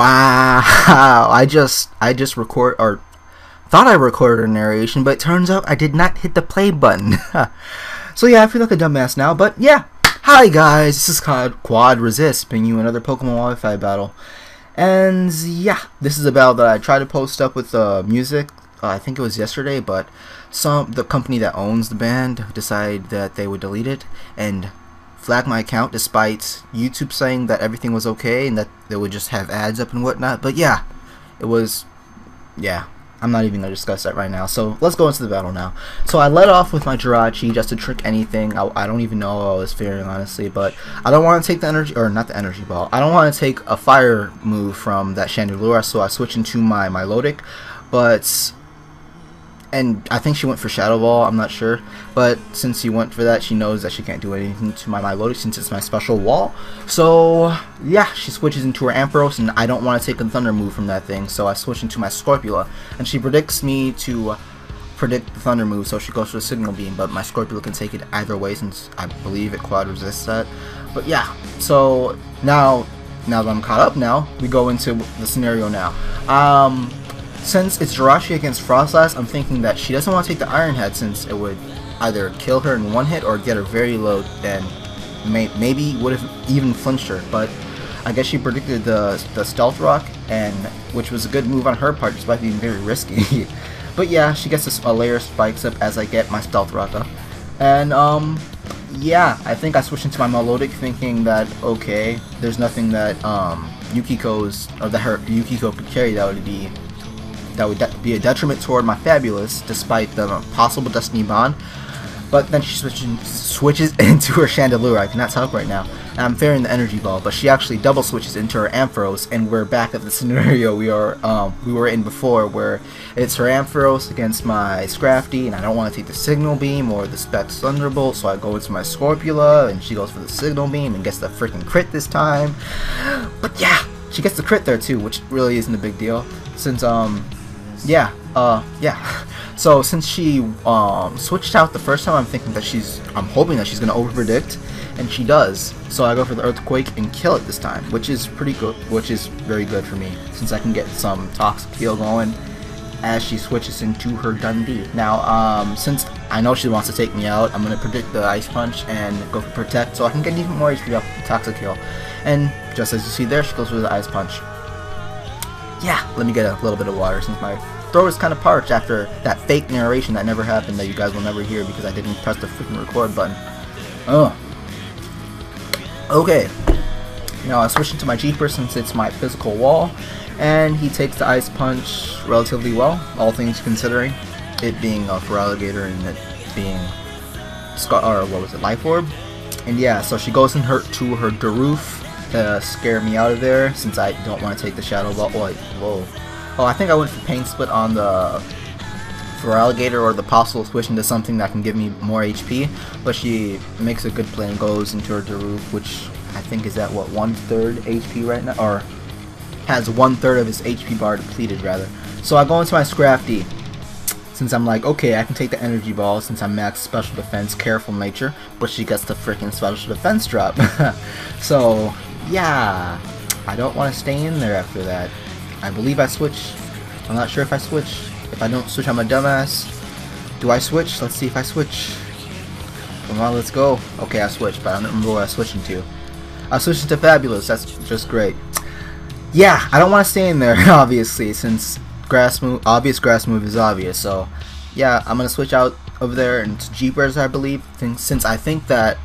Wow, I just record or thought I recorded a narration, but it turns out I did not hit the play button. So yeah, I feel like a dumbass now, but yeah. Hi guys, this is Quad Resist, bringing you another Pokemon Wi-Fi battle. And yeah, this is a battle that I tried to post up with music, I think it was yesterday, but the company that owns the band decided that they would delete it and flag my account despite YouTube saying that everything was okay and that they would just have ads up and whatnot. But yeah, it was, yeah, I'm not even going to discuss that right now. So let's go into the battle now. So I led off with my Jirachi just to trick anything. I don't even know how I was fearing, honestly, but I don't want to take the energy, or not the energy ball. I don't want to take a fire move from that Chandelure, so I switched into my Milotic, and I think she went for Shadow Ball, I'm not sure. But since she went for that, she knows that she can't do anything to my Milotic since it's my special wall. So yeah, she switches into her Ampharos, and I don't want to take a Thunder move from that thing, so I switch into my Scorpula. And she predicts me to predict the Thunder move, so she goes for the Signal Beam, but my Scorpula can take it either way since I believe it quad resists that. But yeah, so now that I'm caught up now, we go into the scenario now. Since it's Jirachi against Frostlass, I'm thinking that she doesn't want to take the Iron Head since it would either kill her in one hit or get her very low and maybe would have even flinched her. But I guess she predicted the Stealth Rock, and which was a good move on her part despite being very risky. But yeah, she gets a layer of spikes up as I get my Stealth Rock up. And yeah, I think I switched into my Milotic thinking that, okay, there's nothing that Yukiko could carry that would be a detriment toward my Fabulous, despite the possible Destiny Bond. But then she switches into her Chandelure. I cannot talk right now, and I'm fearing the Energy Ball. But she actually double switches into her Ampharos, and we're back at the scenario we were in before, where it's her Ampharos against my Scrafty, and I don't want to take the Signal Beam or the Specs Thunderbolt, so I go into my Scorpula, and she goes for the Signal Beam and gets the freaking crit this time. But yeah, she gets the crit there too, which really isn't a big deal, since yeah. So since she switched out the first time, I'm hoping that she's gonna overpredict, and she does. So I go for the Earthquake and kill it this time, which is pretty good, which is very good for me since I can get some Toxic Heal going as she switches into her Dundee. Now, since I know she wants to take me out, I'm gonna predict the Ice Punch and go for Protect, so I can get even more HP off the Toxic Heal. And just as you see there, she goes for the Ice Punch. Yeah, let me get a little bit of water since my throat is kind of parched after that fake narration that never happened that you guys will never hear because I didn't press the freaking record button. Oh. Okay. Now I switch into my Jeeper since it's my physical wall, and he takes the Ice Punch relatively well, all things considering. It being a Feraligatr and it being Life Orb. And yeah, so she goes to her Daroof to scare me out of there since I don't want to take the Shadow Ball. Oh, whoa. Oh, I think I went for Pain Split on the Feraligatr or the possible switch into something that can give me more HP, but she makes a good play and goes into her Daroof, which I think is at what, 1/3 HP right now, or has 1/3 of his HP bar depleted rather. So I go into my Scrafty since I'm like, okay, I can take the Energy Ball since I'm max Special Defense, Careful Nature, but she gets the freaking Special Defense drop. So yeah, I don't want to stay in there after that. I believe I switch. I'm not sure if I switch. If I don't switch, I'm a dumbass. Do I switch? Let's see if I switch. Come on, let's go. Okay, I switched, but I don't remember what I was switching to. I switched to Fabulous. That's just great. Yeah, I don't want to stay in there, obviously, since obvious grass move is obvious. So yeah, I'm gonna switch out over there into Jeepers, I believe, since I think that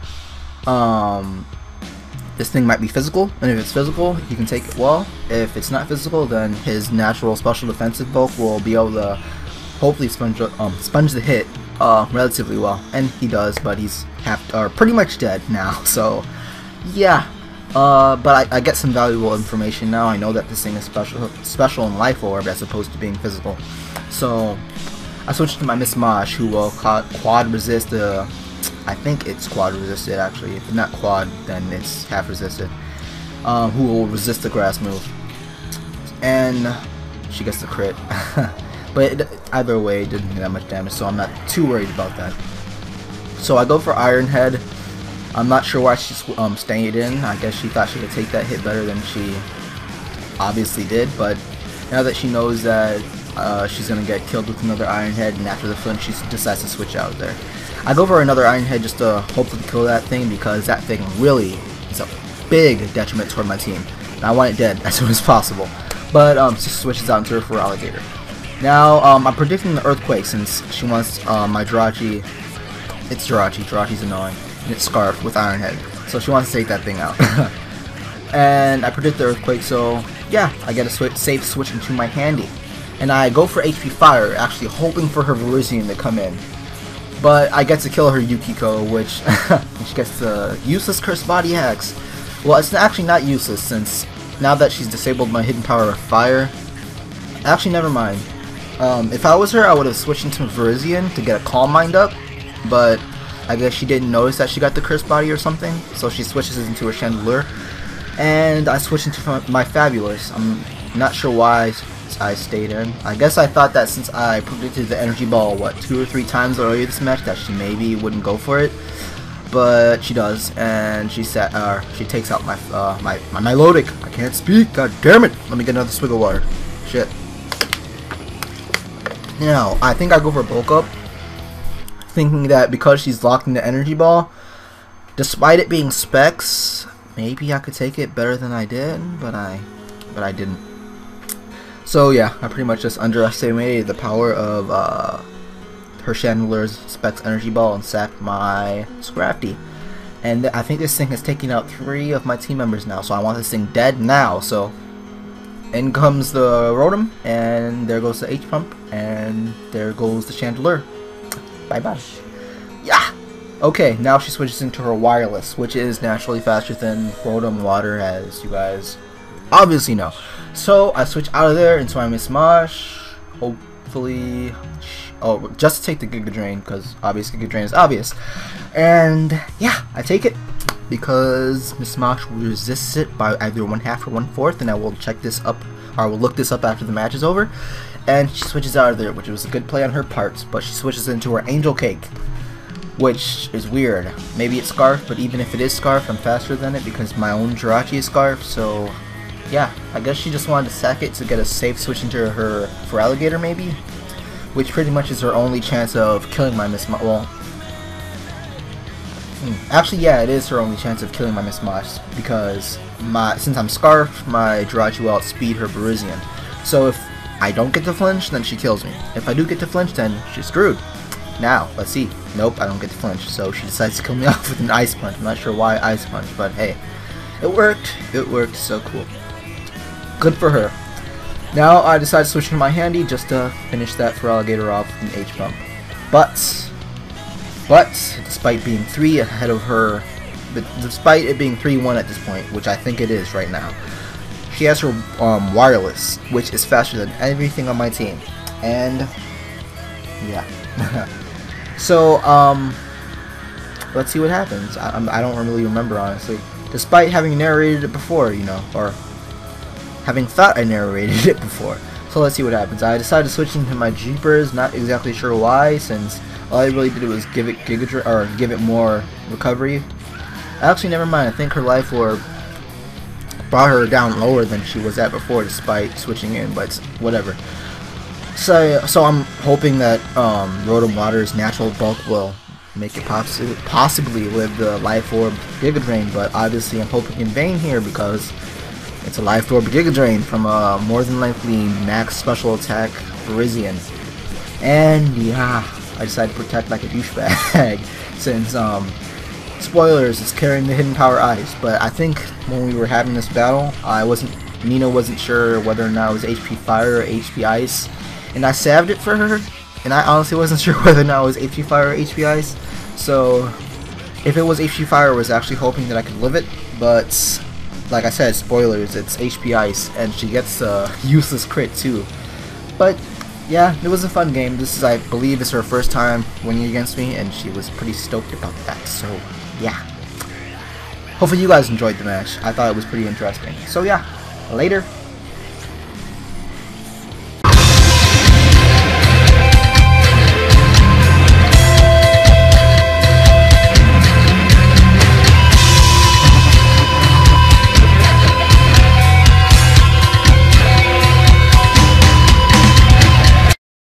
this thing might be physical, and if it's physical, he can take it well. If it's not physical, then his natural special defensive bulk will be able to hopefully sponge the hit relatively well, and he does. But he's pretty much dead now. So yeah, but I get some valuable information now. I know that this thing is special in Life Orb as opposed to being physical. So I switched to my Miss Mosh, who will quad resist the. I think it's quad resisted actually. If not quad, then it's half resisted. Who will resist the grass move. And she gets the crit. But either way, it didn't do that much damage, so I'm not too worried about that. So I go for Iron Head. I'm not sure why she stayed in. I guess she thought she could take that hit better than she obviously did, but now that she knows that she's gonna get killed with another Iron Head, and after the flinch she decides to switch out there. I go for another Iron Head just to hopefully kill that thing, because that thing really is a big detriment toward my team. And I want it dead as soon as possible. But she switches out into her for Alligator. Now I'm predicting the Earthquake, since she wants my Jirachi. It's Jirachi. Jirachi's annoying. And it's Scarf with Iron Head. So she wants to take that thing out. And I predict the Earthquake, so yeah, I get a safe switch into my Handy. And I go for HP Fire, actually hoping for her Virizion to come in. But I get to kill her Yukiko, which she gets the useless Cursed Body Hacks. Well, it's actually not useless, since now that she's disabled my hidden power of Fire. Actually, never mind. If I was her, I would have switched into Virizion to get a Calm Mind up. But I guess she didn't notice that she got the Cursed Body or something, so she switches into her Chandelure. And I switched into my Fabulous. I'm not sure why I stayed in. I guess I thought that since I predicted the Energy Ball, what, 2 or 3 times earlier this match, that she maybe wouldn't go for it. But she does, and she takes out my Melodic. I can't speak, god damn it! Let me get another swig of water. Shit. Now, I think I go for Bulk Up, thinking that because she's locked in the Energy Ball, despite it being Specs, maybe I could take it better than I did, but I didn't. So yeah, I pretty much just underestimated the power of her Chandelure's Specs Energy Ball and sacked my Scrafty. And I think this thing has taken out 3 of my team members now, so I want this thing dead now. So in comes the Rotom, and there goes the H-Pump, and there goes the Chandelure. Bye bye. Yeah! Okay, now she switches into her Wireless, which is naturally faster than Rotom Water, as you guys obviously know. So I switch out of there into my Miss Mosh, hopefully, just to take the Giga Drain, because obviously Giga Drain is obvious. And yeah, I take it because Miss Mosh resists it by either 1/2 or 1/4, and I will check this up, or I will look this up after the match is over. And she switches out of there, which was a good play on her part, but she switches into her Angel Cake, which is weird. Maybe it's Scarf, but even if it is Scarf, I'm faster than it because my own Jirachi is Scarf, so yeah, I guess she just wanted to sack it to get a safe switch into her for Alligator, maybe, which pretty much is her only chance of killing my Miss Mosh. Well, actually, yeah, it is her only chance of killing my Miss Mosh, because since I'm Scarf, my Jirachi will outspeed her Virizion. So if I don't get to flinch, then she kills me. If I do get to flinch, then she's screwed. Now, let's see. Nope, I don't get to flinch, so she decides to kill me off with an Ice Punch. I'm not sure why Ice Punch, but hey, it worked. It worked, so cool. Good for her. Now I decide to switch to my Handy just to finish that for Alligator off with an H-Pump. But, despite being 3 ahead of her, despite it being 3-1 at this point, which I think it is right now, she has her Wireless, which is faster than everything on my team. And yeah. So let's see what happens. I don't really remember, honestly, despite having narrated it before, you know, or having thought I narrated it before. So let's see what happens. I decided to switch into my Jeepers, not exactly sure why, since all I really did was give it give it more recovery. Actually, never mind. I think her Life Orb brought her down lower than she was at before, despite switching in, but whatever. So I'm hoping that Rotom Water's natural bulk will make it possibly live the Life Orb Giga Drain, but obviously I'm hoping in vain here, because it's a Life Orb Giga Drain from a more than likely max special attack Virizion. And yeah, I decided to protect like a douchebag since spoilers, it's carrying the hidden power Ice. But I think when we were having this battle, Nina wasn't sure whether or not it was HP Fire or HP Ice, and I saved it for her, and I honestly wasn't sure whether or not it was HP Fire or HP Ice. So if it was HP Fire, I was actually hoping that I could live it, but like I said, spoilers, it's HP Ice, and she gets a useless crit too. But yeah, it was a fun game. This is, I believe, is her first time winning against me, and she was pretty stoked about that. So yeah, hopefully you guys enjoyed the match. I thought it was pretty interesting. So yeah, later.